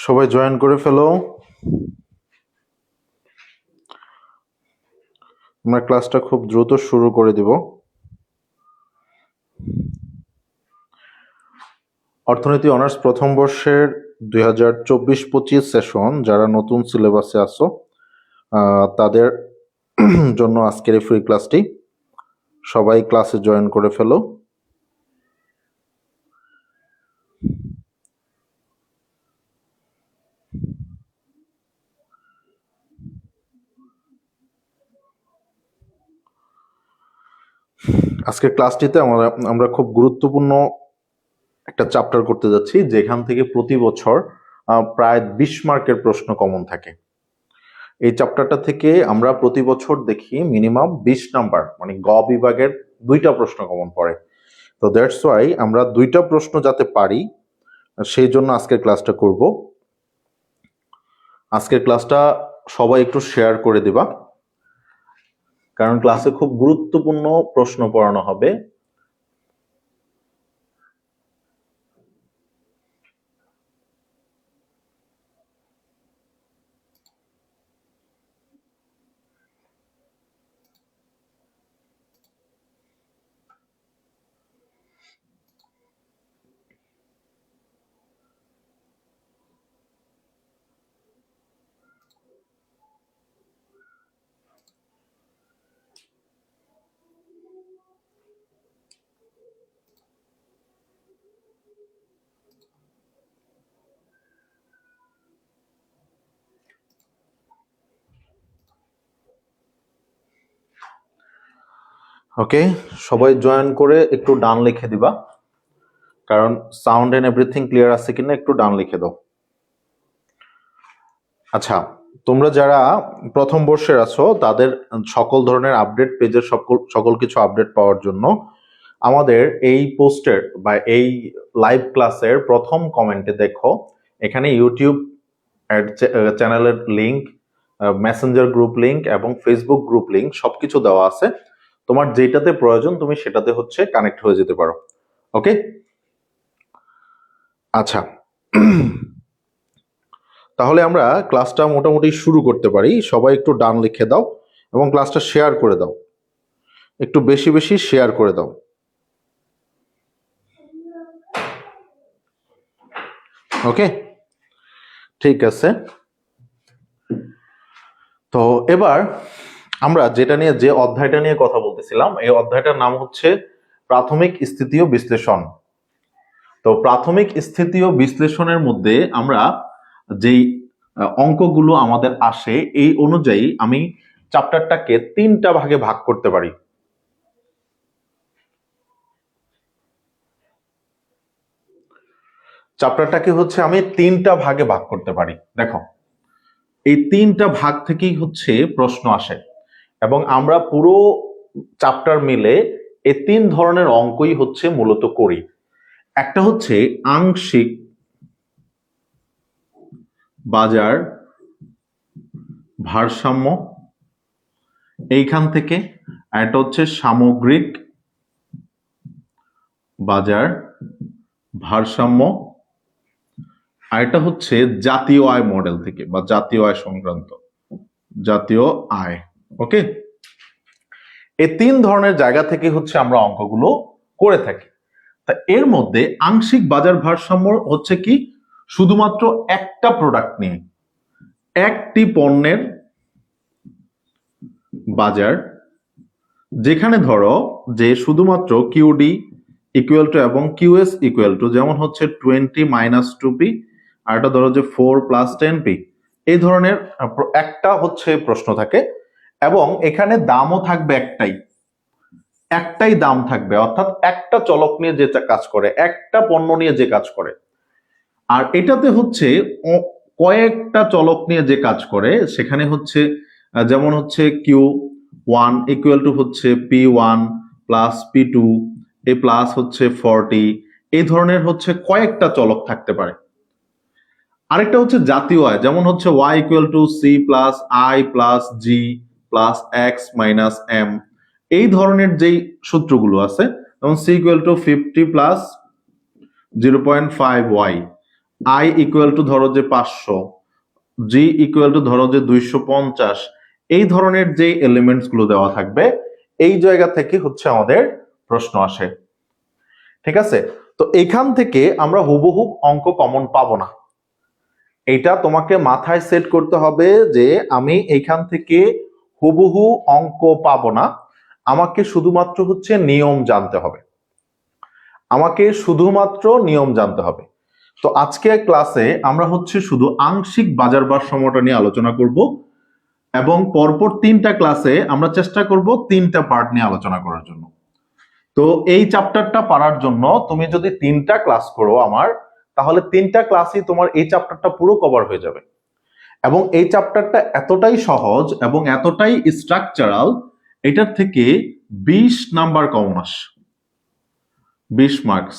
সবাই জয়েন করে ফেলো। আমরা ক্লাসটা খুব দ্রুত শুরু করে দিব। অর্থনীতি অনার্স প্রথম বর্ষের 2024-25 সেশন যারা নতুন সিলেবাসে আছো তাদের জন্য আজকের এই ফ্রি ক্লাসটি। সবাই ক্লাসে জয়েন করে ফেলো। আজকের ক্লাসটিতে আমরা খুব গুরুত্বপূর্ণ একটা চ্যাপ্টার করতে যাচ্ছি, যেখান থেকে প্রতি বছর প্রায় 20 মার্কের প্রশ্ন কমন থাকে। এই চ্যাপ্টারটা থেকে আমরা প্রতি বছর দেখি মিনিমাম 20 নাম্বার, মানে গ বিভাগের 2টা প্রশ্ন কমন পড়ে। তো দ্যাটস ওয়াই আমরা 2টা প্রশ্ন যাতে পারি সেই জন্য আজকের ক্লাসটা করব। আজকের ক্লাসটা সবাই একটু শেয়ার করে দিবা, কারণ ক্লাসে খুব গুরুত্বপূর্ণ প্রশ্ন পড়ানো হবে। ওকে, সবাই জয়েন করে একটু ডান লিখে দিবা, কারণ সাউন্ড এন্ড এভরিথিং ক্লিয়ার আছে কিনা একটু ডান লিখে দাও। আচ্ছা, তোমরা যারা প্রথম বর্ষের আছো তাদের সকল ধরনের আপডেট, পেজের সকল কিছু আপডেট পাওয়ার জন্য আমাদের এই পোস্টের বা এই লাইভ ক্লাসের প্রথম কমেন্টে দেখো, এখানে ইউটিউব চ্যানেলের লিংক, মেসেঞ্জার গ্রুপ লিংক এবং ফেসবুক গ্রুপ লিংক সবকিছু দেওয়া আছে। তোমার যেটাতে প্রয়োজন তুমি সেটাতে কানেক্ট হয়ে যেতে পারো। ওকে, আচ্ছা, তাহলে আমরা ক্লাসটা মোটামুটি শুরু করতে পারি। সবাই একটু ডান লিখে দাও এবং ক্লাসটা শেয়ার করে দাও, একটু বেশি বেশি শেয়ার করে দাও। ওকে, ঠিক আছে। তো এবার আমরা যে অধ্যায়টা নিয়ে কথা বলতেছিলাম, এই অধ্যায়টার নাম হচ্ছে প্রাথমিক স্থিতীয় বিশ্লেষণ। তো প্রাথমিক স্থিতীয় বিশ্লেষণের মধ্যে আমরা যেই অঙ্কগুলো আমাদের আসে এই অনুযায়ী আমি চ্যাপ্টারটাকে 3টা ভাগে ভাগ করতে পারি। চ্যাপ্টারটাকে আমি 3টা ভাগে ভাগ করতে পারি। দেখো, এই 3টা ভাগ থেকেই প্রশ্ন আসে এবং আমরা পুরো চ্যাপ্টার মিলে এই 3 ধরনের অঙ্কই মূলত করি। একটা আংশিক বাজার ভারসাম্য, এইখান থেকে, আর এটা সামগ্রিক বাজার ভারসাম্য, আর এটা জাতীয় আয় মডেল থেকে বা জাতীয় আয় সংক্রান্ত, জাতীয় আয়। ওকে, এই 3 ধরনের জায়গা থেকে আমরা অঙ্কগুলো করে থাকি। তা এর মধ্যে আংশিক বাজার ভারসাম্য কি, শুধুমাত্র একটা প্রোডাক্ট নিয়ে, একটি পণ্যের বাজার, যেখানে ধরো যে শুধুমাত্র কিউডি ইকুয়াল টু এবং কিউএস ইকুয়াল টু, যেমন 20 - 2p, আর এটা ধরো যে 4 + 10p, এই ধরনের একটা প্রশ্ন থাকে এবং এখানে দামও থাকবে একটাই দাম থাকবে, অর্থাৎ একটা চলক নিয়ে যে কাজ করে, একটা পণ্য নিয়ে যে কাজ করে। আর এটাতে কয়েকটা চলক নিয়ে যে কাজ করে, সেখানে যেমন Q1 equal to P1 plus P2 A plus 40, এই ধরনের কয়েকটা চলক থাকতে পারে। আরেকটা জাতীয় আয়, যেমন Y equal to C plus I plus G plus X minus M, এই ধরনের যেই সূত্রগুলো আছে, যেমন C equal to 50 plus 0.5Y, I equal to ধরো যে 500, জি ইকুয়াল টু ধরো যে 250, এই ধরনের যে এলিমেন্টস গুলো দেওয়া থাকবে এই জায়গা থেকে হচ্ছে আমাদের প্রশ্ন আসে। ঠিক আছে, তো এখান থেকে আমরা হুবহু অঙ্ক কমন পাবো না, এটা তোমাকে মাথায় সেট করতে হবে যে আমি এইখান থেকে হুবহু অঙ্ক পাবো না, আমাকে শুধুমাত্র হচ্ছে নিয়ম জানতে হবে, আমাকে শুধুমাত্র নিয়ম জানতে হবে। তো আজকে ক্লাসে আমরা হচ্ছে শুধু আংশিক বাজার ভারসাম্যটা নিয়ে আলোচনা করব এবং পরপর 3টা ক্লাসে আমরা চেষ্টা করব 3টা পার্ট নিয়ে আলোচনা করার জন্য। তো এই চ্যাপ্টারটা পড়ার জন্য তুমি যদি 3টা ক্লাস করো আমার, তাহলে 3টা ক্লাসই তোমার এই চ্যাপ্টারটা পুরো কভার হয়ে যাবে এবং এই চ্যাপ্টারটা এতটাই সহজ এবং এতটাই স্ট্রাকচারাল, এটার থেকে 20 নাম্বার কমন আসে, 20 মার্কস।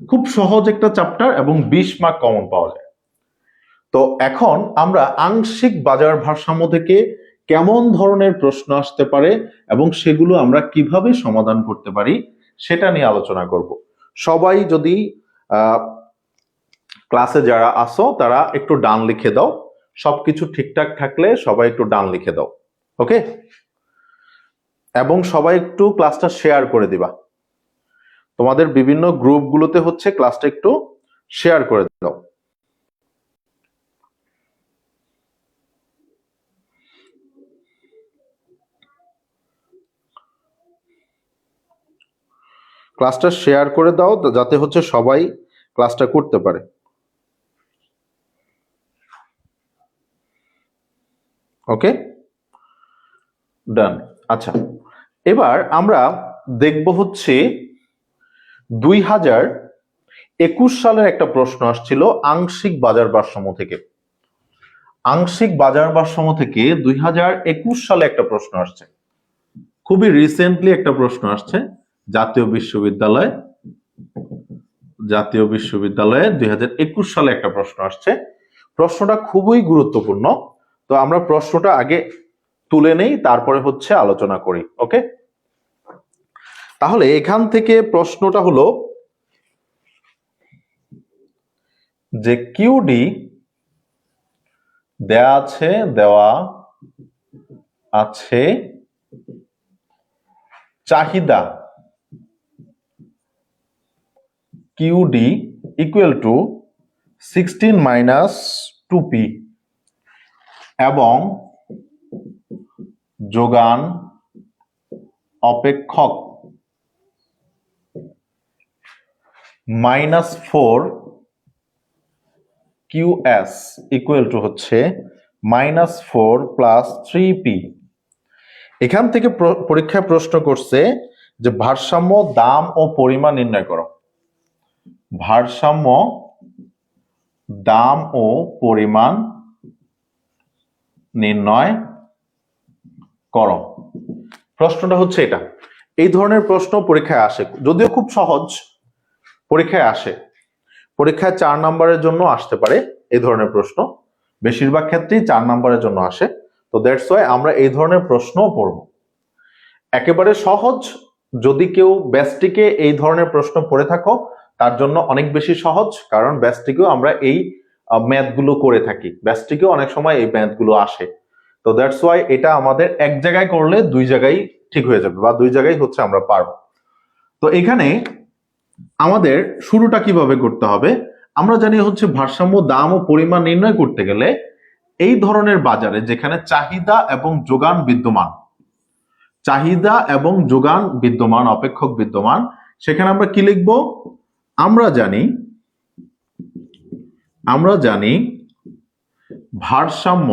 খুব সহজ একটা চ্যাপ্টার এবং 20 মার্ক কমন পাওয়া যায়। তো এখন আমরা আংশিক বাজার ভারসাম্য থেকে কেমন ধরনের প্রশ্ন আসতে পারে এবং সেগুলো আমরা কিভাবে সমাধান করতে পারি সেটা নিয়ে আলোচনা করব। সবাই যদি ক্লাসে যারা আসো তারা একটু ডান লিখে দাও, সবকিছু ঠিকঠাক থাকলে সবাই একটু ডান লিখে দাও, ওকে? এবং সবাই একটু ক্লাসটা শেয়ার করে দিবা, তোমাদের বিভিন্ন গ্রুপগুলোতে হচ্ছে ক্লাসটা একটু শেয়ার করে দাও। ক্লাসটা শেয়ার করে দাও যাতে হচ্ছে সবাই ক্লাসটা করতে পারে। ওকে, ডান। আচ্ছা, এবার আমরা দেখব হচ্ছে 2021 সালের একটা প্রশ্ন আসছিল আংশিক বাজার ভারসাম্য থেকে। আংশিক বাজার ভারসাম্য থেকে 2021 সালে একটা প্রশ্ন আসছে, খুবই রিসেন্টলি একটা প্রশ্ন আসছে জাতীয় বিশ্ববিদ্যালয়ে 2021 সালে একটা প্রশ্ন আসছে। প্রশ্নটা খুবই গুরুত্বপূর্ণ, তো আমরা প্রশ্নটা আগে তুলে নেই তারপরে হচ্ছে আলোচনা করি। ওকে, তাহলে এখান থেকে প্রশ্নটা হলো যে কিউডি দেওয়া আছে চাহিদা কিউডি ইকুয়াল টু 16 - 2p এবং যোগান অপেক্ষক -4 QS ইকুয়াল টু হচ্ছে -4 + 3p। এখান থেকে পরীক্ষায় প্রশ্ন করছে যে ভারসাম্য দাম ও পরিমাণ নির্ণয় করো, ভারসাম্য দাম ও পরিমাণ নির্ণয় করো। প্রশ্নটা হচ্ছে এটা, এই ধরনের প্রশ্ন পরীক্ষায় আসে, যদিও খুব সহজ, পরীক্ষায় আসে, পরীক্ষায় 4 নম্বরের জন্য আসতে পারে এই ধরনের প্রশ্ন, বেশিরভাগ ক্ষেত্রেই 4 নম্বরের জন্য আসে। তো দ্যাটস ওয়াই আমরা এই ধরনের প্রশ্নও পড়ব। একেবারে সহজ, যদি কেউ বেস্টিকে এই ধরনের প্রশ্ন পড়ে থাকো তার জন্য অনেক বেশি সহজ, কারণ বেস্টিকেও আমরা এই ম্যাথগুলো করে থাকি, বেস্টিকেও অনেক সময় এই ম্যাথগুলো আসে। তো দ্যাটস ওয়াই এটা আমাদের এক জায়গায় করলে 2 জায়গায় ঠিক হয়ে যাবে বা 2 জায়গায় হচ্ছে আমরা পারবো। তো এখানে আমাদের শুরুটা কিভাবে করতে হবে, আমরা জানি হচ্ছে ভারসাম্য দাম ও পরিমাণ নির্ণয় করতে গেলে এই ধরনের বাজারে যেখানে চাহিদা এবং যোগান বিদ্যমান, চাহিদা এবং যোগান বিদ্যমান, অপেক্ষক বিদ্যমান, সেখানে আমরা কি লিখব, আমরা জানি ভারসাম্য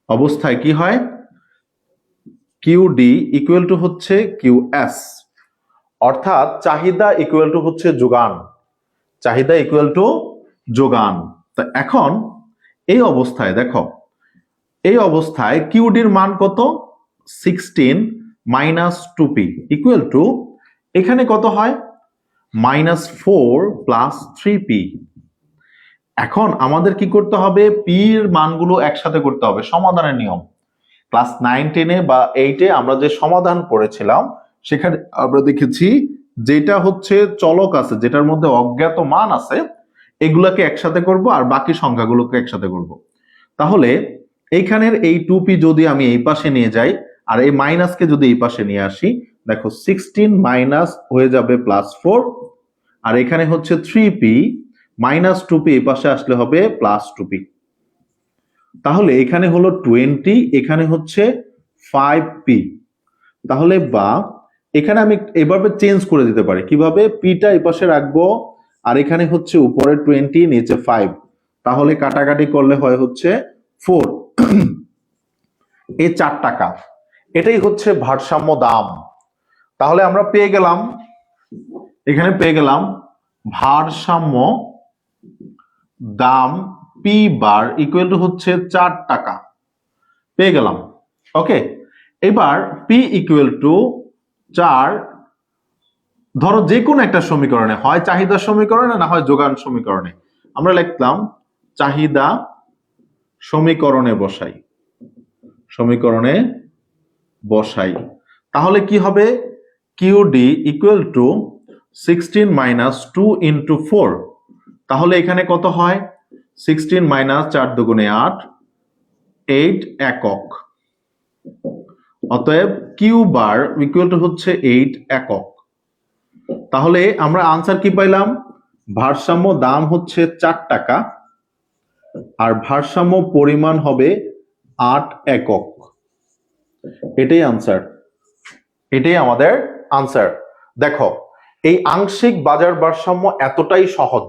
অবস্থায় কি হয়, কিউডি ইকুয়াল টু হচ্ছে কিউএস, অর্থাৎ চাহিদা ইকুয়াল টু হচ্ছে যোগান, চাহিদা ইকুয়াল টু যোগান। তো এখন এই অবস্থায় দেখো, এই অবস্থায় কিউডির মান কত, 16 - 2p ইকুয়াল টু এখানে কত হয়, -4 + 3p। এখন আমাদের কি করতে হবে, পি এর মানগুলো একসাথে করতে হবে, সমাধানের নিয়ম। ক্লাস 9, 10 বা 8 আমরা যে সমাধান পড়েছিলাম সেখানে আমরা দেখেছি যেটা হচ্ছে চলক আছে, যেটার মধ্যে অজ্ঞাত মান আছে, এগুলাকে একসাথে করব আর বাকি সংখ্যাগুলোকে একসাথে করব। তাহলে এইখানের এই 2p যদি আমি এই পাশে নিয়ে যাই আর এই মাইনাসকে যদি এই পাশে নিয়ে আসি, দেখো 16 মাইনাস হয়ে যাবে +4, আর এখানে হচ্ছে 3p মাইনাস 2p এই পাশে আসলে হবে +2p। তাহলে এখানে হলো 20, এখানে হচ্ছে 5p। তাহলে বা এখানে আমি এভাবে চেঞ্জ করে দিতে পারি, কিভাবে? পিটা এই পাশে রাখবো আর এখানে হচ্ছে উপরে 20 নিচে 5, তাহলে কাটাকাটি করলে হয় হচ্ছে 4। এই 4 টাকা, এটাই হচ্ছে ভারসাম্য দাম। তাহলে আমরা পেয়ে গেলাম, এখানে পেয়ে গেলাম ভারসাম্য দাম পি বার ইকুয়াল টু হচ্ছে 4 টাকা পেয়ে গেলাম। ওকে, এবার পি ইকুয়াল টু 4, ধরো যে কোনো একটা সমীকরণে, হয় চাহিদা সমীকরণে না হয় যোগান সমীকরণে, আমরা লিখলাম চাহিদা সমীকরণে বসাই, সমীকরণে বসাই। তাহলে কি হবে? QD equal to 16 minus 2 into 4। তাহলে এখানে কত হয়? 16 মাইনাস 4 দুগুণে 8, 8 একক। অতএব কিউ বার ইকুয়াল টু হচ্ছে 8 একক। তাহলে আমরা আনসার কি পাইলাম? ভারসাম্য দাম হচ্ছে 4 টাকা আর ভারসাম্য পরিমাণ হবে 8 একক। এটাই আনসার, এটাই আমাদের আনসার। দেখো, এই আংশিক বাজার ভারসাম্য এতটাই সহজ,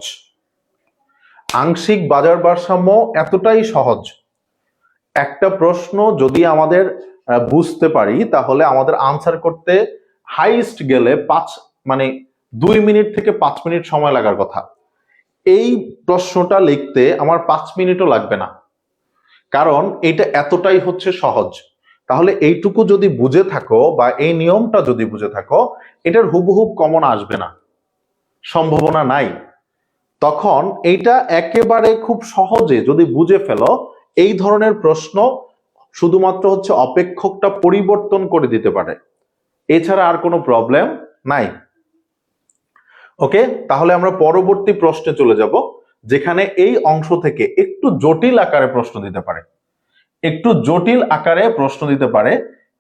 আংশিক বাজার ভারসাম্য এতটাই সহজ। একটা প্রশ্ন যদি আমাদের বুঝতে পারি তাহলে আমাদের আনসার করতে হাইস্ট গেলে 2 মিনিট থেকে 5 মিনিট সময় লাগার কথা। এই প্রশ্নটা লিখতে আমার 5 মিনিটও লাগবে না, কারণ এটা এতটাই হচ্ছে সহজ। তাহলে এইটুকু যদি বুঝে থাকো বা এই নিয়মটা যদি বুঝে থাকো, এটার হুবহুব কমন আসবে না, সম্ভাবনা নাই। তখন এইটা একেবারে খুব সহজে যদি বুঝে ফেলো, এই ধরনের প্রশ্ন শুধুমাত্র হচ্ছে অপেক্ষকটা পরিবর্তন করে দিতে পারে, এছাড়া আর কোনো প্রবলেম নাই। ওকে, তাহলে আমরা পরবর্তী প্রশ্নে চলে যাব, যেখানে এই অংশ থেকে একটু জটিল আকারে প্রশ্ন দিতে পারে, একটু জটিল আকারে প্রশ্ন দিতে পারে।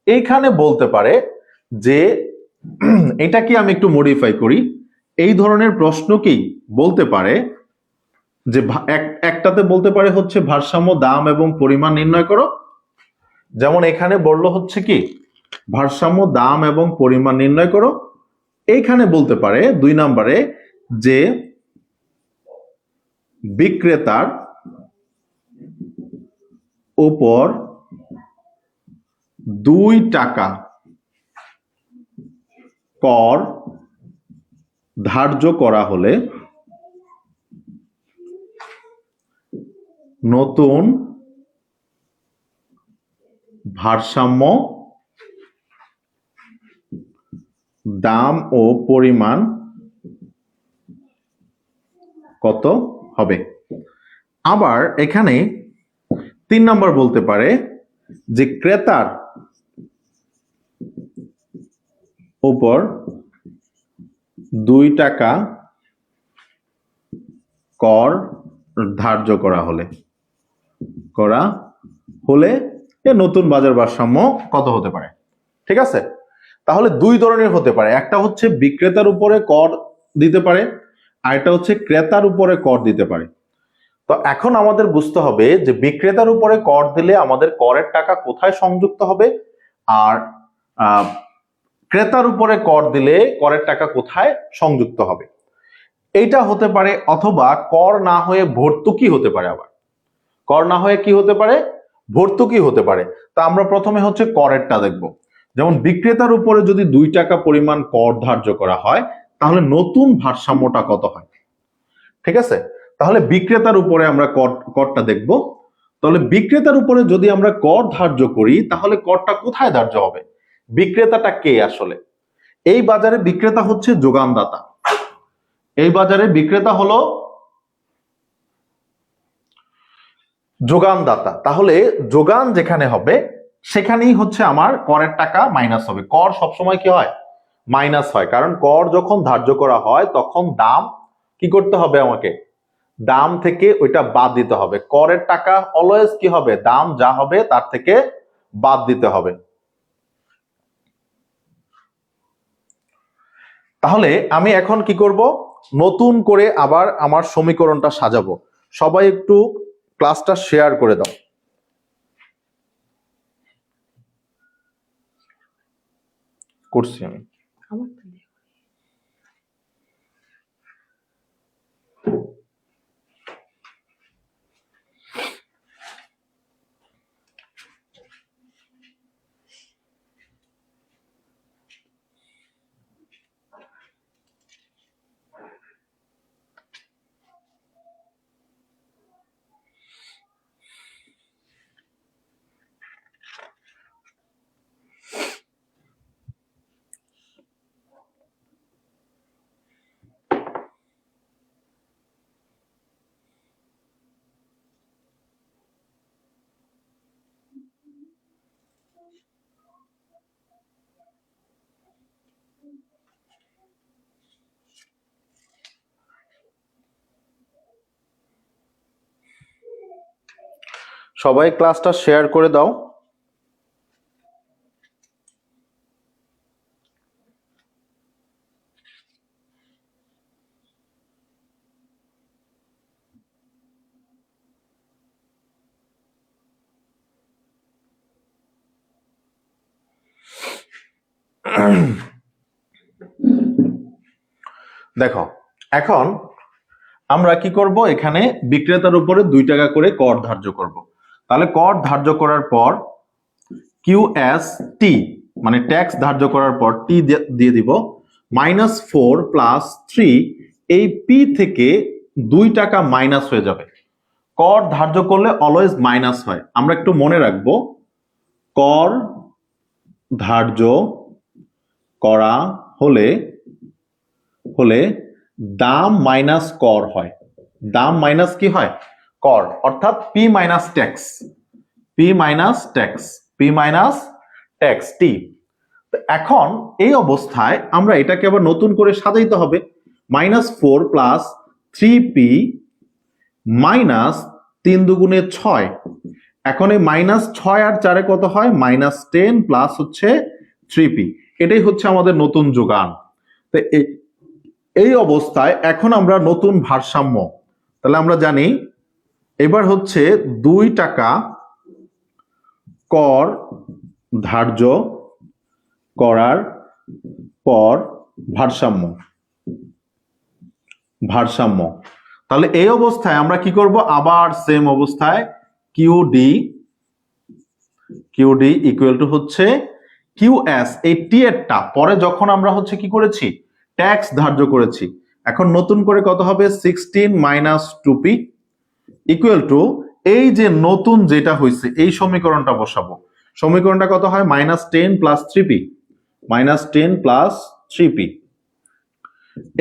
এইখানে বলতে পারে যে এটা কি আমি একটু মডিফাই করি, এই ধরনের প্রশ্ন কি বলতে পারে যে একটাতে বলতে পারে হচ্ছে ভারসাম্য দাম এবং পরিমাণ নির্ণয় করো, যেমন এখানে বললো হচ্ছে কি ভারসাম্য দাম এবং পরিমাণ নির্ণয় করো। এইখানে বলতে পারে 2 নম্বরে যে বিক্রেতার উপর 2 টাকা কর ধার্য করা হলে নতুন ভারসাম্য দাম ও পরিমাণ কত হবে। আবার এখানে 3 নম্বর বলতে পারে যে ক্রেতার উপর 2 টাকা কর ধার্য করা হলে নতুন বাজার ভারসাম্য কত হতে পারে। ঠিক আছে, তাহলে 2 ধরনের হতে পারে, একটা হচ্ছে বিক্রেতার উপরে কর দিতে পারে, আর একটা হচ্ছে ক্রেতার উপরে কর দিতে পারে। তো এখন আমাদের বুঝতে হবে যে বিক্রেতার উপরে কর দিলে আমাদের করের টাকা কোথায় সংযুক্ত হবে, আর ক্রেতার উপরে কর দিলে করের টাকা কোথায় সংযুক্ত হবে। এইটা হতে পারে, অথবা কর না হয়ে ভর্তুকি হতে পারে। আবার কর না হয়ে কি হতে পারে? ভর্তুকি হতে পারে। তা আমরা প্রথমে হচ্ছে করেরটা দেখব। যেমন বিক্রেতার উপরে যদি 2 টাকা পরিমাণ কর ধার্য করা হয়, তাহলে নতুন ভারসাম্যটা কত হয়। ঠিক আছে, তাহলে বিক্রেতার উপরে আমরা করটা দেখব। তাহলে বিক্রেতার উপরে যদি আমরা কর ধার্য করি, তাহলে করটা কোথায় ধার্য হবে? বিক্রেতাটা কে আসলে? এই বাজারে বিক্রেতা হচ্ছে যোগানদাতা, এই বাজারে বিক্রেতা হলো যোগানদাতা। তাহলে যোগান যেখানে হবে সেখানেই হচ্ছে আমার করের টাকা মাইনাস হবে। কর সবসময় কি হয়? মাইনাস হয়, কারণ কর যখন ধার্য করা হয় তখন দাম কি করতে হবে, আমাকে দাম থেকে ওইটা বাদ দিতে হবে। করের টাকা অলওয়েজ কি হবে, দাম যা হবে তার থেকে বাদ দিতে হবে। তাহলে আমি এখন কি করব, নতুন করে আবার আমার সমীকরণটা সাজাবো। সবাই একটু ক্লাসটা শেয়ার করে দাও। করছি আমি। সবাই ক্লাসটা শেয়ার করে দাও। দেখো এখন আমরা কি করব, এখানে বিক্রেতার উপরে 2 টাকা করে কর ধার্য করব। তাহলে কর ধার্য করার পর QST মানে ট্যাক্স ধার্য করার পর টি দিয়ে দিব -4 + 3, এই পি থেকে 2 টাকা মাইনাস হয়ে যাবে। কর ধার্য করলে অলওয়েজ মাইনাস হয়, আমরা একটু মনে রাখবো। কর ধার্য করা হলে দাম মাইনাস কর হয়। দাম মাইনাস কি হয়, কর, অর্থাৎ p minus tax, p minus tax, p minus tax টি। এখন এই অবস্থায় আমরা এটাকে আবার নতুন করে সাজাইতে হবে। -4 + 3p -3 দুগুণে 6। এখন এই -6 আর 4 কত হয়, -10 প্লাস হচ্ছে 3p। এটাই হচ্ছে আমাদের নতুন যোগান। তো এই অবস্থায় এখন আমরা নতুন ভারসাম্য, তাহলে আমরা জানি এবার হচ্ছে 2 টাকা কর ধার্য করার পর ভারসাম্য, তাহলে এই অবস্থায় আমরা কি করব, আবার সেম অবস্থায় কিউডি ইকুয়াল টু হচ্ছে কিউএস, এই টি এরটা পরে যখন আমরা হচ্ছে কি করেছি, ট্যাক্স ধার্য করেছি। এখন নতুন করে কত হবে, 16 - 2p ইকুয়াল টু এই যে নতুন যেটা হয়েছে এই সমীকরণটা বসাবো। সমীকরণটা কত হয়, -10 + 3p, -10 + 3p।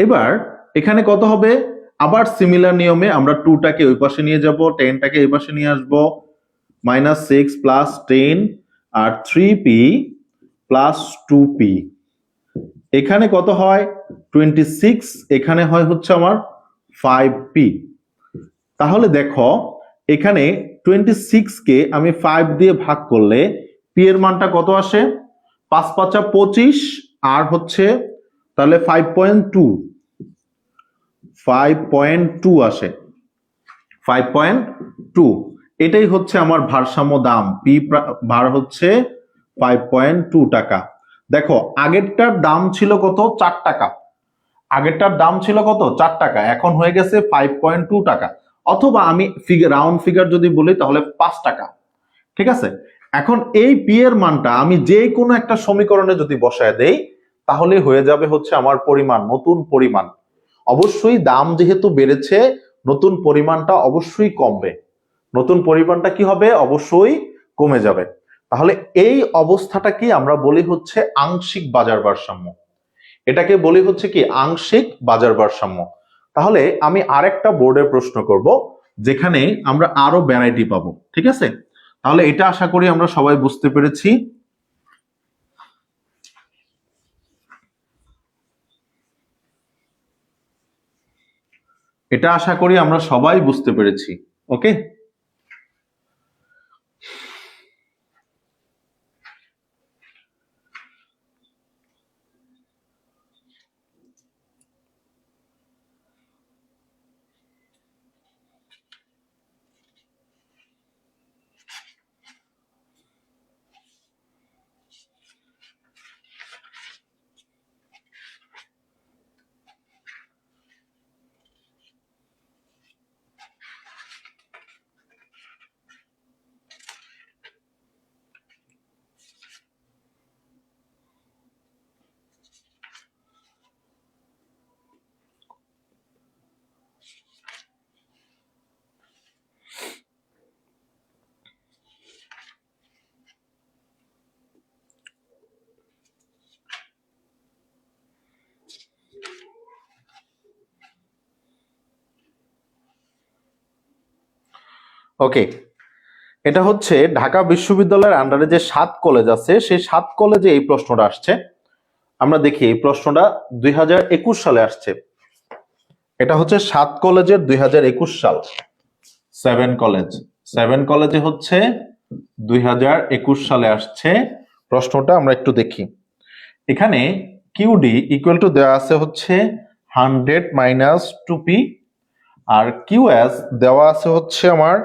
এবার এখানে কত হবে, আবার সিমিলার নিয়মে আমরা 2 টাকে ওই পাশে নিয়ে যাব, 10 টাকে এই পাশে নিয়ে আসবো, -6 + 10 আর 3p + 2p। এখানে কত হয় 26, এখানে হয় হচ্ছে আমার 5p। তাহলে দেখো এখানে 26 কে আমি 5 দিয়ে ভাগ করলে পি এর মানটা কত আসে, 5 × 5 = 25 আর হচ্ছে তাহলে 5.2 আসে, 5.2। এটাই হচ্ছে আমার ভারসাম্য দাম, পি ভার হচ্ছে 5.2 টাকা। দেখো আগেরটার দাম ছিল কত, 4 টাকা, আগেরটার দাম ছিল কত, 4 টাকা, এখন হয়ে গেছে 5.2 টাকা, অথবা আমি রাউন্ড ফিগার যদি বলি তাহলে 5 টাকা। ঠিক আছে, এখন এই পি এর মানটা আমি যে কোনো একটা সমীকরণে যদি বসায় দেই তাহলে হয়ে যাবে হচ্ছে আমার পরিমাণ, নতুন পরিমাণ। অবশ্যই দাম যেহেতু বেড়েছে নতুন পরিমাণটা অবশ্যই কমবে, নতুন পরিমাণটা কি হবে, অবশ্যই কমে যাবে। তাহলে এই অবস্থাটাকে আমরা বলি হচ্ছে আংশিক বাজার ভারসাম্য, এটাকে বলি হচ্ছে কি আংশিক বাজার ভারসাম্য। তাহলে আমি আরেকটা বোর্ডের প্রশ্ন করব যেখানে আমরা আরো ভ্যারাইটি পাবো। ঠিক আছে, তাহলে এটা আশা করি আমরা সবাই বুঝতে পেরেছি। এটা আশা করি আমরা সবাই বুঝতে পেরেছি। ওকে, ওকে, এটা হচ্ছে ঢাকা বিশ্ববিদ্যালয়ের আন্ডারে যে 7 কলেজ আছে সেই 7 কলেজে এই প্রশ্নটা আসছে। আমরা দেখি এই প্রশ্নটা 2021 সালে আসছে। এটা হচ্ছে 7 কলেজের 2021 সাল। 7 কলেজে হচ্ছে 2021 সালে আসছে প্রশ্নটা। আমরা একটু দেখি, এখানে কিউডি ইকুয়াল টু দেওয়া আছে হচ্ছে 100 মাইনাস 2p, আর কিউএস দেওয়া আছে হচ্ছে আমার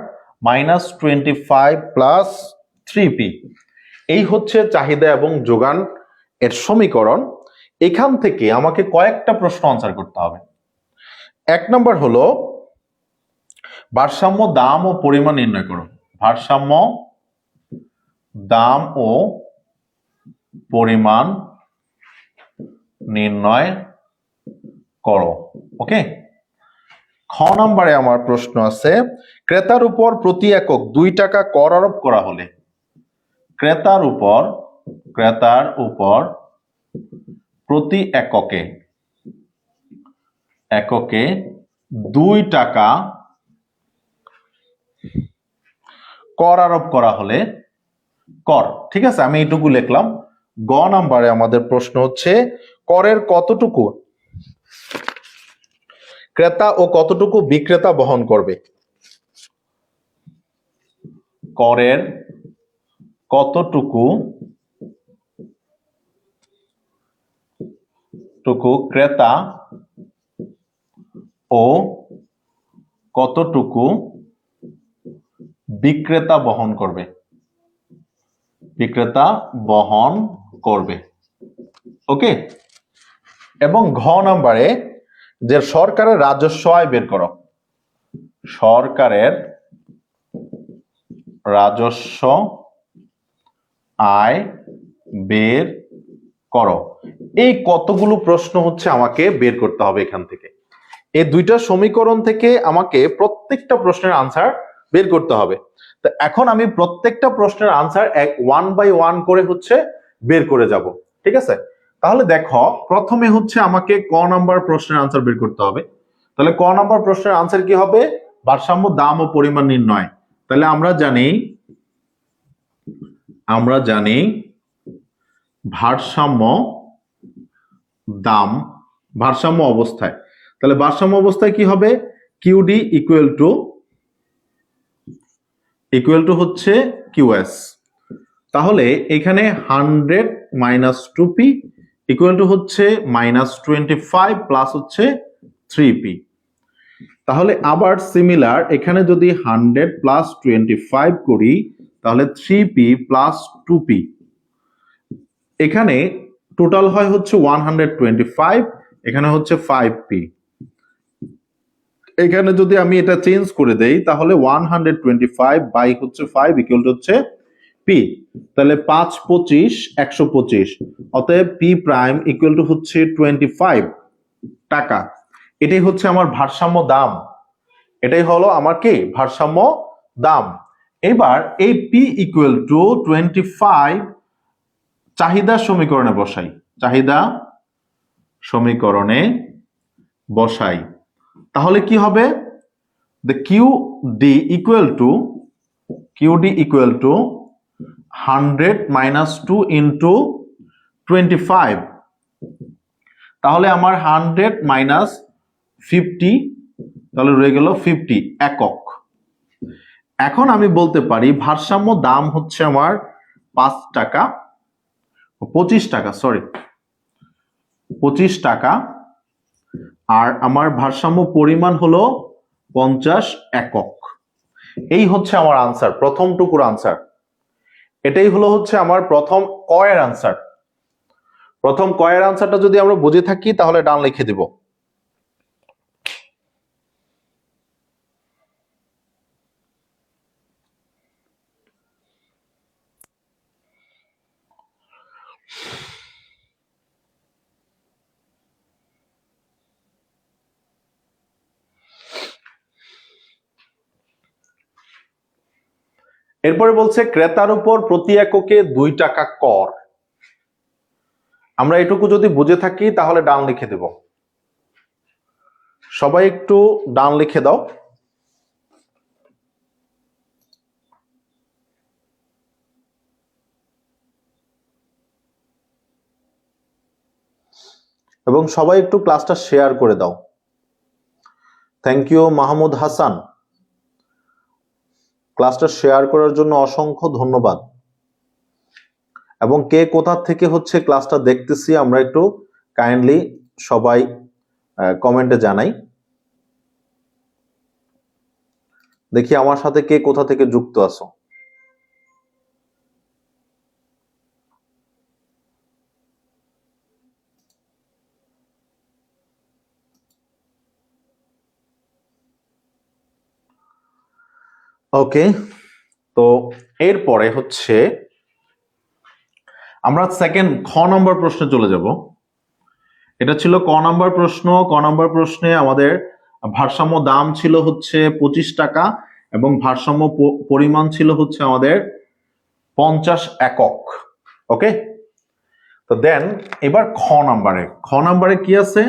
-25 প্লাস 3p। এই হচ্ছে চাহিদা এবং যোগান এর সমীকরণ। এখান থেকে আমাকে কয়েকটা প্রশ্ন আনসার করতে হবে। 1 নম্বর হলো ভারসাম্য দাম ও পরিমাণ নির্ণয় করো। ভারসাম্য দাম ও পরিমাণ নির্ণয় করো। ওকে, খ নম্বরে আমার প্রশ্ন আছে, ক্রেতার উপর প্রতি একক 2 টাকা কর আরোপ করা হলে ক্রেতার উপর প্রতি এককে 2 টাকা কর আরোপ করা হলে কর। ঠিক আছে, আমি এইটুকু লিখলাম। গ নাম্বারে আমাদের প্রশ্ন হচ্ছে করের কতটুকু ক্রেতা ও কতটুকু বিক্রেতা বহন করবে। করের কতটুকু ক্রেতা ও কতটুকু বিক্রেতা বহন করবে। ওকে, এবং ঘ নাম্বারে যে সরকারের রাজস্ব আয় বের করো। সরকারের রাজস্ব আয় বের করো। এই কতগুলো প্রশ্ন হচ্ছে আমাকে বের করতে হবে এখান থেকে। এই দুইটা সমীকরণ থেকে আমাকে প্রত্যেকটা প্রশ্নের আনসার বের করতে হবে। তো এখন আমি প্রত্যেকটা প্রশ্নের আনসার 1 বাই 1 করে হচ্ছে বের করে যাব। ঠিক আছে, তাহলে দেখো প্রথমে হচ্ছে আমাকে ক নাম্বার প্রশ্নের আনসার বের করতে হবে। তাহলে ক নাম্বার প্রশ্নের আনসার কি হবে? ভারসাম্য দাম ও পরিমাণ নির্ণয়। তাহলে আমরা জানি ভারসাম্য দাম ভারসাম্য অবস্থায়। তাহলে ভারসাম্য অবস্থায় কি হবে? কিউডি ইকুয়াল টু হচ্ছে কিউএস। তাহলে এখানে 100 মাইনাস 2p ইকুয়াল টু হচ্ছে -25 প্লাস হচ্ছে 3p। তাহলে আবার সিমিলার, এখানে যদি 100 প্লাস 25 করি তাহলে 3p প্লাস 2p, এখানে টোটাল হয় হচ্ছে 125, এখানে হচ্ছে 5p। এখানে যদি আমি এটা চেঞ্জ করে দেই তাহলে 125 বাই হচ্ছে 5 ইকুয়াল টু হচ্ছে p। তাহলে 5 25 125, অতএব p প্রাইম ইকুয়াল টু হচ্ছে 25 টাকা। এটাই হচ্ছে আমার ভারসাম্য দাম। এটাই হলো আমার কি ভারসাম্য দাম। এবার এই p ইকুয়াল টু 25 চাহিদা সমীকরণে বসাই। তাহলে কি হবে? the QD equal to 100 minus 2 into 25। তাহলে আমার 100 minus 50 তাহলে রয়ে গেল 50 একক। এখন আমি বলতে পারি ভারসাম্য দাম হচ্ছে আমার 5 টাকা, 25 টাকা, সরি 25 টাকা, আর আমার ভারসাম্য পরিমাণ হলো 50 একক। এই হচ্ছে আমার আনসার, প্রথম টুকুর আনসার। এটাই হচ্ছে আমার প্রথম কয়ের আনসার। প্রথম কয়ের আনসারটা যদি আমরা বুঝে থাকি তাহলে ডান লিখে দিব। এরপরে বলছে ক্রেতার উপর প্রতি এককে 2 টাকা কর। আমরা এটুকু যদি বুঝে থাকি তাহলে ডান লিখে দেব। সবাই একটু ডান লিখে দাও। এবং সবাই একটু ক্লাসটা শেয়ার করে দাও। থ্যাংক ইউ মাহমুদ হাসান, ক্লাসটা শেয়ার করার জন্য অসংখ্য ধন্যবাদ। এবং কে কোথা থেকে ক্লাসটা দেখতেছি আমরা একটু কাইন্ডলি সবাই কমেন্টে জানাই। দেখি আমার সাথে কে কোথা থেকে যুক্ত আছো। ওকে, তো এরপরে আমরা সেকেন্ড খ নম্বর প্রশ্নে চলে যাব। এটা ছিল ক নম্বর প্রশ্ন। ক নম্বর প্রশ্নে আমাদের ভারসাম্য দাম ছিল 25 টাকা এবং ভারসাম্য পরিমাণ ছিল আমাদের 50 একক। ওকে, তো দেন এবার খ নম্বরে কি আছে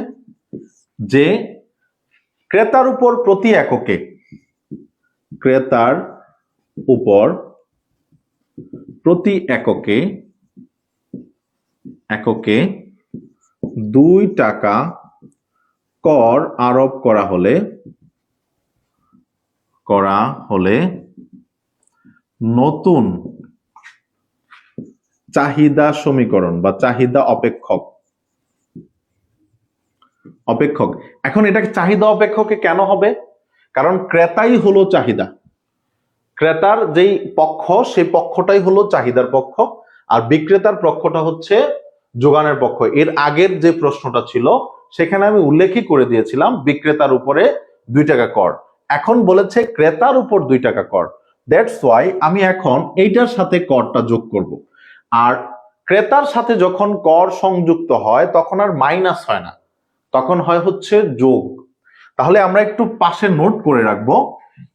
যে ক্রেতার উপর প্রতি এককে, ক্রেতার উপর প্রতি এককে 2 টাকা কর আরোপ করা হলে নতুন চাহিদা সমীকরণ বা চাহিদা অপেক্ষক। এখন এটা চাহিদা অপেক্ষকে কেন হবে? কারণ ক্রেতাই হলো চাহিদা। ক্রেতার যেই পক্ষ সেই পক্ষটাই হলো চাহিদার পক্ষ, আর বিক্রেতার পক্ষটা যোগানের পক্ষ। এর আগের যে প্রশ্নটা ছিল সেখানে আমি উল্লেখই করে দিয়েছিলাম বিক্রেতার উপরে 2 টাকা কর। এখন বলেছে ক্রেতার উপর 2 টাকা কর, দ্যাটস ওয়াই আমি এখন এইটার সাথে করটা যোগ করব। আর ক্রেতার সাথে যখন কর সংযুক্ত হয় তখন আর মাইনাস হয় না, তখন হয় যোগ। তাহলে আমরা একটু পাশে নোট করে রাখবো,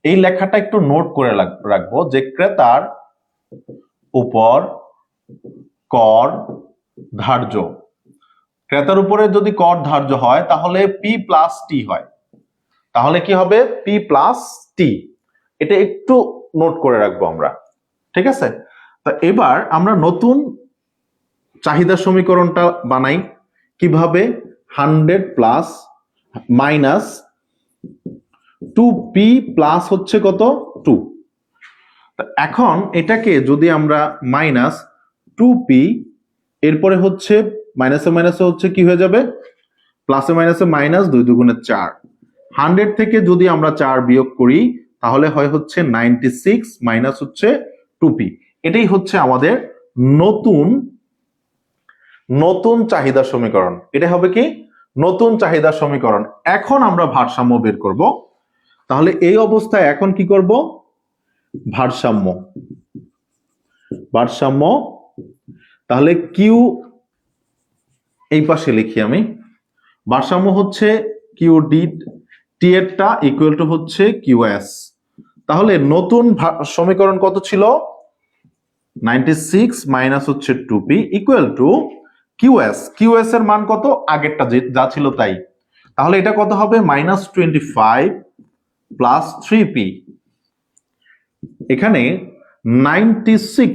এই লেখাটা একটু নোট করে রাখবো যে ক্রেতার উপর কর ধার্য। ক্রেতার উপরে যদি কর ধার্য হয় তাহলে পি প্লাস টি হয়। তাহলে কি হবে? পি প্লাস টি। এটা একটু নোট করে রাখবো আমরা, ঠিক আছে? তো এবার আমরা নতুন চাহিদা সমীকরণটা বানাই কিভাবে? 100 প্লাস মাইনাস 2p প্লাস কত? 2। এখন এটাকে যদি আমরা মাইনাস 2p, এরপরে মাইনাসে মাইনাসে কি হয়ে যাবে? প্লাসে মাইনাসে মাইনাস, 2 দুগুণে 4। 100 থেকে যদি আমরা 4 বিয়োগ করি তাহলে হয় 96 মাইনাস 2p। এটাই আমাদের নতুন চাহিদা সমীকরণ। এটা হবে কি? নতুন চাহিদা সমীকরণ। এখন আমরা ভারসাম্য বের করব। তাহলে এই অবস্থায় এখন কি করব? ভারসাম্য। তাহলে কিউ এই পাশে লিখি আমি। ভারসাম্য কিউ ডি টি এরটা ইকুয়াল টু কিউ এস। তাহলে নতুন সমীকরণ কত ছিল? 96 minus 2p equal to qs. Qs এর মান কত? আগেরটা যা ছিল তাই। তাহলে এটা কত হবে? -25 প্লাস 3p। এখানে 96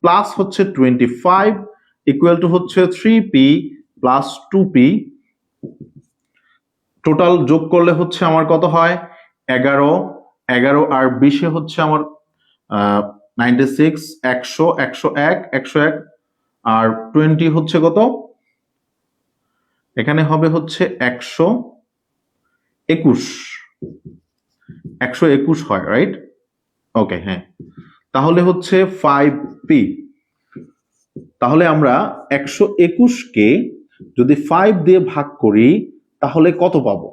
plus 25 equal to 3p plus 2p। Total যোগ করলে আমার কত হয়? 11, 11 আর 20 হচ্ছে আমার 96, 100, 101, 101 আর 20 হচ্ছে কত? এখানে হবে হচ্ছে 121, 121 হয়, রাইট? ওকে, হ্যাঁ। তাহলে হচ্ছে 5p। তাহলে আমরা 121কে যদি 5 দিয়ে ভাগ করি তাহলে কত পাবো?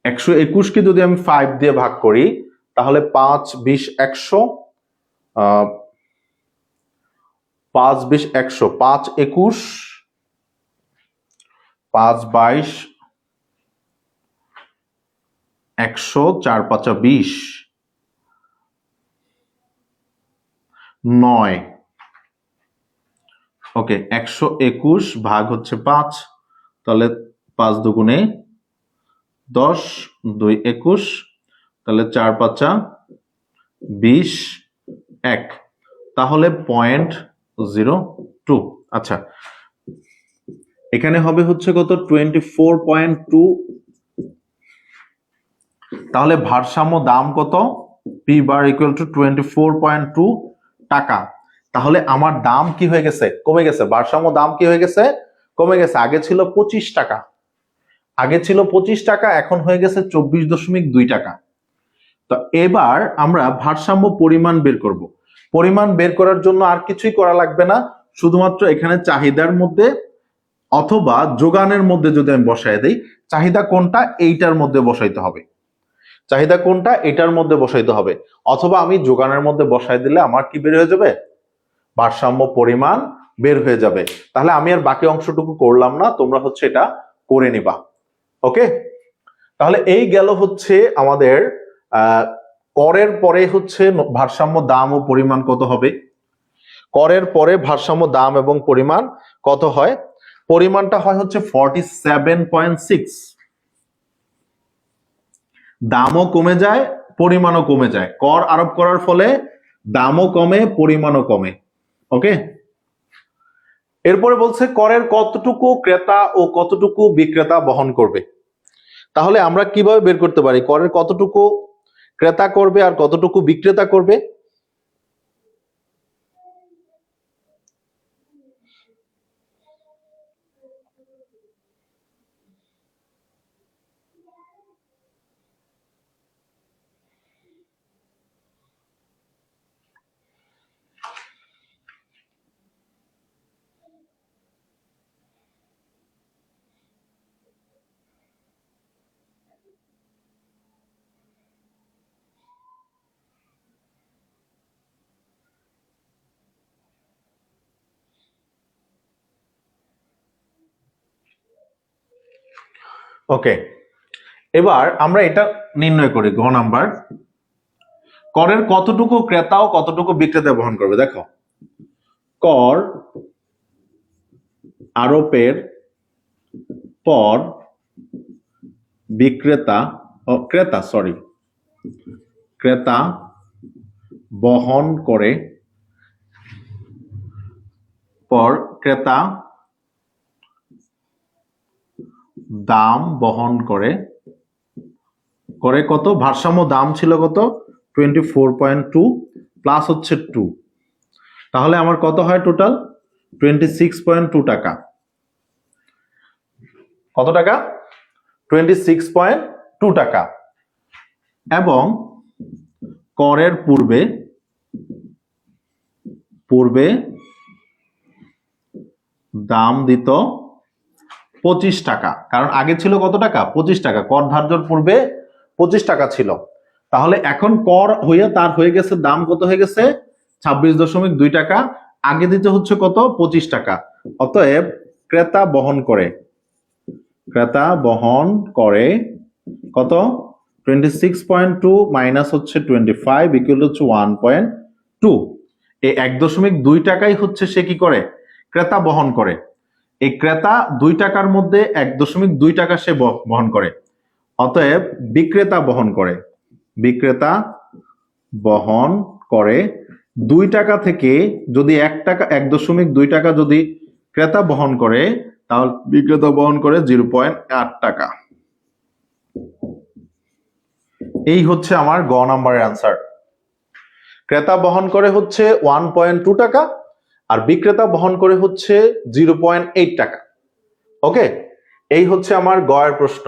121কে যদি আমি 5 দিয়ে ভাগ করি তাহলে 5, 20, 100, 5, 20, 100, 5, 21, 5, 22, 100, 4, 5, 20, 9। ওকে, 121 ভাগ হচ্ছে 5, তাহলে 5 দুগুণে 10, 2 21, তাহলে 4, 5, 20, 1, তাহলে 0.02। আচ্ছা, এখানে হবে হচ্ছে কত? 24.2। তাহলে ভারসাম্য দাম কত? পি বার ইকুয়াল টু 24.2 টাকা। তাহলে আমার দাম কি হয়ে গেছে? কমে গেছে। ভারসাম্য দাম কি হয়ে গেছে? কমে গেছে। আগে ছিল 25 টাকা, আগে ছিল 25 টাকা, এখন হয়ে গেছে 24.2 টাকা। তো এবার আমরা ভারসাম্য পরিমাণ বের করব। পরিমাণ বের করার জন্য আর কিছুই করা লাগবে না, শুধুমাত্র এখানে চাহিদার মধ্যে অথবা যোগানের মধ্যে যদি আমি বসাই দেই, চাহিদা কোনটা এইটার মধ্যে বসাইতে হবে, চাহিদা কোনটা এটার মধ্যে বসাইতে হবে, অথবা আমি যোগানের মধ্যে বসাই দিলে আমার কি বের হয়ে যাবে? ভারসাম্য পরিমাণ বের হয়ে যাবে। তাহলে আমি আর বাকি অংশটুকু করলাম না, তোমরা হচ্ছে এটা করে নিবা। ওকে, তাহলে এই গেল হচ্ছে আমাদের করের পরে হচ্ছে ভারসাম্য দাম ও পরিমাণ কত হবে। করের পরে ভারসাম্য দাম এবং পরিমাণ কত হয়? পরিমাণটা হয় হচ্ছে 47.6। দামও কমে যায়, পরিমাণও কমে যায়। কর আরোপ করার ফলে দামও কমে, পরিমাণও কমে। ওকে, এরপরে বলছে করের কতটুকু ক্রেতা ও কতটুকু বিক্রেতা বহন করবে। তাহলে আমরা কিভাবে বের করতে পারি করের কতটুকু ক্রেতা করবে আর কতটুকু বিক্রেতা করবে? ওকে, এবার আমরা এটা নির্ণয় করি। ঘ নাম্বার, করের কতটুকু ক্রেতা ও কতটুকু বিক্রেতা বহন করবে। দেখো, কর আরোপের পর বিক্রেতা ও ক্রেতা বহন করে, পর ক্রেতা দাম বহন করে, করে কত? ভারসাম্য দাম ছিল কত? 24.2 প্লাস হচ্ছে 2, তাহলে আমার কত হয় টোটাল? 26.2 টাকা। কত টাকা? 26.2 টাকা। এবং করের পূর্বে দাম দিত 25 টাকা, কারণ আগে ছিল কত টাকা? 25 টাকা। কর ধার্যর পূর্বে 25 টাকা ছিল। তাহলে এখন কর হইয়া তার হয়ে গেছে দাম কত হয়ে গেছে? 26.2 টাকা। আগে দিতে হচ্ছে কত? 25 টাকা। অতএব ক্রেতা বহন করে কত? 26.2 মাইনাস হচ্ছে 25 ইকুয়াল হচ্ছে 1.2। এই 1.2 টাকাই হচ্ছে সে কি করে? ক্রেতা বহন করে। এই ক্রেতা 2 টাকার মধ্যে 1.2 টাকা সে বহন করে। অতএব বিক্রেতা বহন করে 2 টাকা থেকে যদি 1 টাকা 1.2 টাকা যদি ক্রেতা বহন করে, তাহলে বিক্রেতা বহন করে 0.8 টাকা। এই হচ্ছে আমার গ নাম্বারের অ্যান্সার। ক্রেতা বহন করে হচ্ছে 1.2 টাকা আর বিক্রেতা বহন করে হচ্ছে 0.8 টাকা। ওকে, এই হচ্ছে আমার গ এর প্রশ্ন।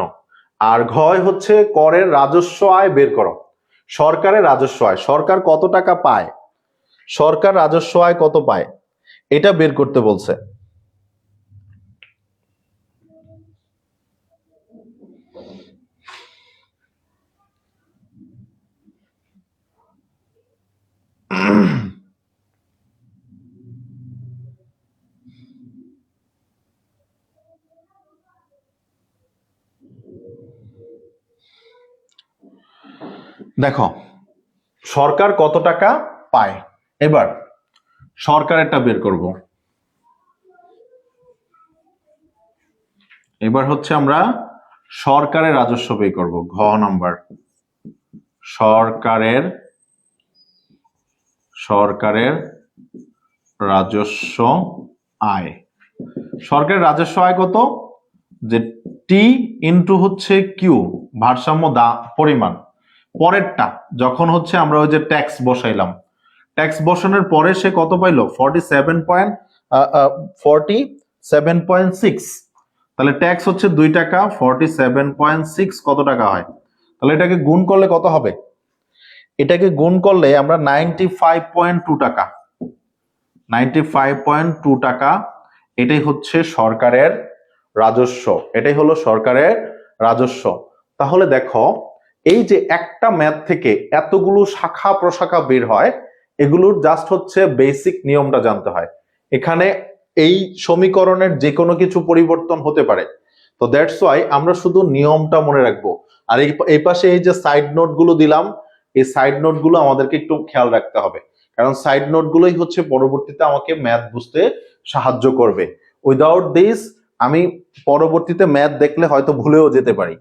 আর ঘ হচ্ছে করের রাজস্ব আয় বের করো। সরকারের রাজস্ব আয়, সরকার কত টাকা পায়, সরকার রাজস্ব আয় কত পায় এটা বের করতে বলছে। দেখো সরকার কত টাকা পায়, এবার সরকারেরটা বের করব। এবার হচ্ছে আমরা সরকারের রাজস্ব বের করব। ঘ নাম্বার, সরকারের সরকারের রাজস্ব আয়। সরকারের রাজস্ব আয় কত, যে টি ইন্টু হচ্ছে কিউ, ভারসাম্য পরিমাণ, পরেরটা যখন হচ্ছে আমরা ওই যে ট্যাক্স বসাইলাম, ট্যাক্স বসানোর পরে সে কত পাইলো 47.6, তাহলে ট্যাক্স হচ্ছে 2 টাকা, 47.6 কত টাকা হয়, তাহলে এটাকে গুণ করলে কত হবে, এটাকে গুণ করলে আমরা 95.2 টাকা, 95.2 টাকা, এটাই হচ্ছে সরকারের রাজস্ব, এটাই হলো সরকারের রাজস্ব। তাহলে দেখো এই যে একটা ম্যাথ থেকে এতগুলো শাখা প্রশাখা বের হয়, এগুলোর জাস্ট হচ্ছে বেসিক নিয়মটা জানতে হয়। এখানে এই সমীকরণের যে কোনো কিছু পরিবর্তন হতে পারে, তো দ্যাটস ওয়াই আমরা শুধু নিয়মটা মনে রাখবো। আর এই পাশে এই যে সাইড নোট গুলো দিলাম, এই সাইড নোট গুলো আমাদেরকে একটু খেয়াল রাখতে হবে, কারণ সাইড নোট গুলোই হচ্ছে পরবর্তীতে আমাকে ম্যাথ বুঝতে সাহায্য করবে। উইদাউট দিস আমি পরবর্তীতে ম্যাথ দেখলে হয়তো ভুলেও যেতে পারি।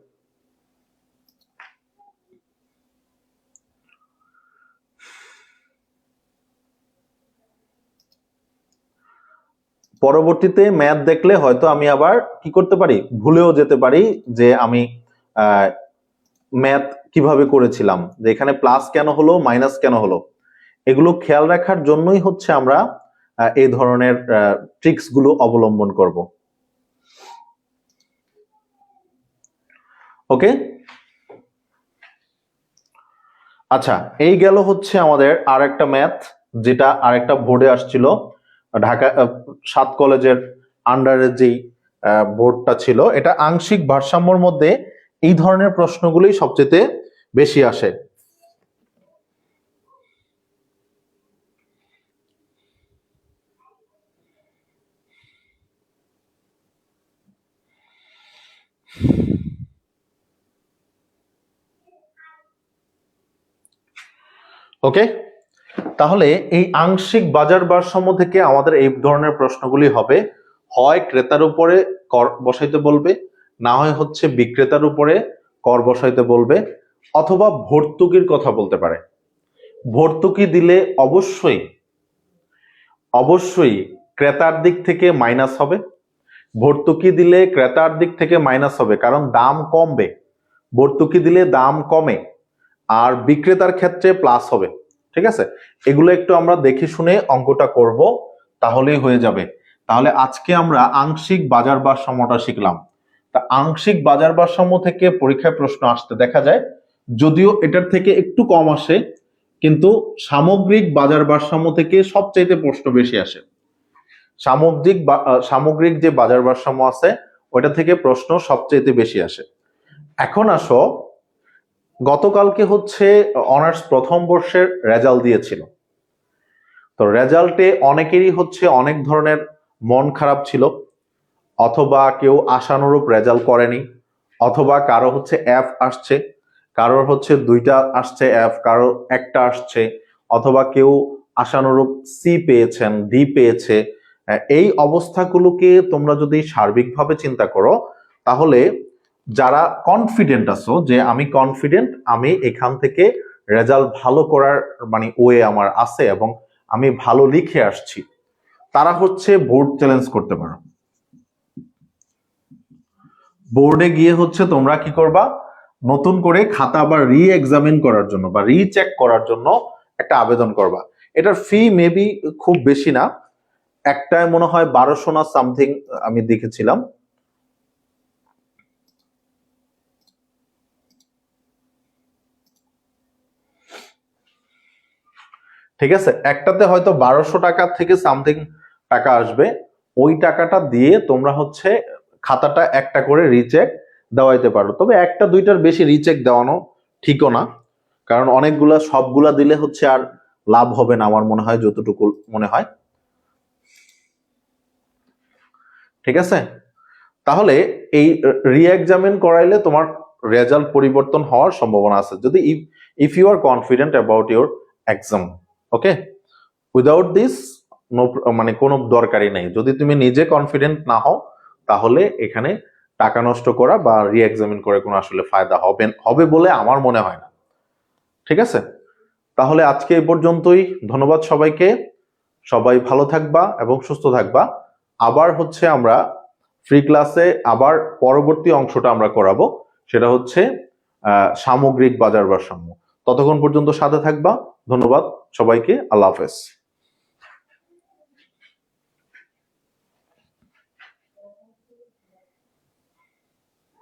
পরবর্তীতে ম্যাথ দেখলে হয়তো আমি আবার কি করতে পারি, ভুলেও যেতে পারি যে আমি ম্যাথ কিভাবে করেছিলাম, যে এখানে প্লাস কেন হলো মাইনাস কেন হলো, এগুলো খেয়াল রাখার জন্যই হচ্ছে আমরা এই ধরনের ট্রিক্স গুলো অবলম্বন করব। ওকে, আচ্ছা এই গেল হচ্ছে আমাদের আরেকটা ম্যাথ, যেটা আরেকটা বোর্ডে আসছিল, ঢাকা 7 কলেজের আন্ডারে যেই বোর্ডটা ছিল, এটা আংশিক ভারসাম্যর মধ্যে এই ধরনের প্রশ্নগুলোই সবচেয়ে বেশি আসে। ওকে, তাহলে এই আংশিক বাজার ভারসাম্য থেকে আমাদের এই ধরনের প্রশ্নগুলি হবে, হয় ক্রেতার উপরে কর বসাইতে বলবে, না হয় হচ্ছে বিক্রেতার উপরে কর বসাইতে বলবে, অথবা ভর্তুকির কথা বলতে পারে। ভর্তুকি দিলে অবশ্যই অবশ্যই ক্রেতার দিক থেকে মাইনাস হবে, ভর্তুকি দিলে ক্রেতার দিক থেকে মাইনাস হবে, কারণ দাম কমবে, ভর্তুকি দিলে দাম কমে, আর বিক্রেতার ক্ষেত্রে প্লাস হবে। ঠিক আছে, এগুলো একটু আমরা দেখে শুনে অঙ্কটা করব, তাহলেই হয়ে যাবে। তাহলে আজকে আমরা আংশিক বাজার ভারসাম্যটা শিখলাম। তা আংশিক বাজার ভারসাম্য থেকে পরীক্ষায় প্রশ্ন আসতে দেখা যায়, যদিও এটার থেকে একটু কম আসে, কিন্তু সামগ্রিক বাজার ভারসাম্য থেকে সবচাইতে প্রশ্ন বেশি আসে। সামগ্রিক যে বাজার ভারসাম্য আছে ওটা থেকে প্রশ্ন সবচাইতে বেশি আসে। এখন আসো, গতকালকে হচ্ছে অনার্স প্রথম বর্ষের রেজাল্ট দিয়েছিল, তো রেজাল্টে অনেকেরই হচ্ছে অনেক ধরনের মন খারাপ ছিল, অথবা কেউ আশানুরূপ রেজাল্ট করেনি, অথবা কারো হচ্ছে এফ আসছে, কারোর হচ্ছে 2টা আসছে এফ, কারো একটা আসছে, অথবা কেউ আশানুরূপ সি পেয়েছেন, ডি পেয়েছে। এই অবস্থাগুলোকে তোমরা যদি সার্বিকভাবে চিন্তা করো, তাহলে যারা কনফিডেন্ট আছো যে আমি কনফিডেন্ট, আমি এখান থেকে রেজাল্ট ভালো করার মানে ওয়ে আমার আছে এবং আমি ভালো লিখে আসছি, তারা হচ্ছে বোর্ড চ্যালেঞ্জ করতে পারো। বোর্ডে গিয়ে হচ্ছে তোমরা কি করবা, নতুন করে খাতা আবার রি এক্সামিন করার জন্য বা রিচেক করার জন্য একটা আবেদন করবা। এটার ফি মেবি খুব বেশি না, একটায় মনে হয় 1200 না সামথিং আমি দেখেছিলাম। ঠিক আছে, একটাতে হয়তো 1200 টাকা থেকে সামথিং টাকা আসবে। ওই টাকাটা দিয়ে তোমরা হচ্ছে খাতাটা একটা করে রিচেক দেওয়াইতে পারো। তবে একটা দুইটার বেশি রিচেক দেওয়ানো ঠিকও না, কারণ অনেকগুলা সবগুলা দিলে হচ্ছে আর লাভ হবে না আমার মনে হয়, যতটুকু মনে হয়। ঠিক আছে, তাহলে এই রি এক্সামিন করাইলে তোমার রেজাল্ট পরিবর্তন হওয়ার সম্ভাবনা আছে, যদি if you are confident about your exam. Okay, without this no, মানে কোনো দরকারই নেই। যদি তুমি নিজে কনফিডেন্ট না হও তাহলে এখানে টাকা নষ্ট করা বা রি এক্সামিন করে কোনো আসলে ফায়দা হবে বলে আমার মনে হয় না। ঠিক আছে, তাহলে আজকে এই পর্যন্তই। ধন্যবাদ সবাইকে, সবাই ভালো থাকবা এবং সুস্থ থাকবা। আবার হচ্ছে আমরা ফ্রি ক্লাসে আবার পরবর্তী অংশটা আমরা করাবো, সেটা হচ্ছে সামগ্রিক বাজার ভারসাম্য। ততক্ষণ পর্যন্ত সাথে থাকবা। ধন্যবাদ সবাইকে, আল্লাহ হাফেজ।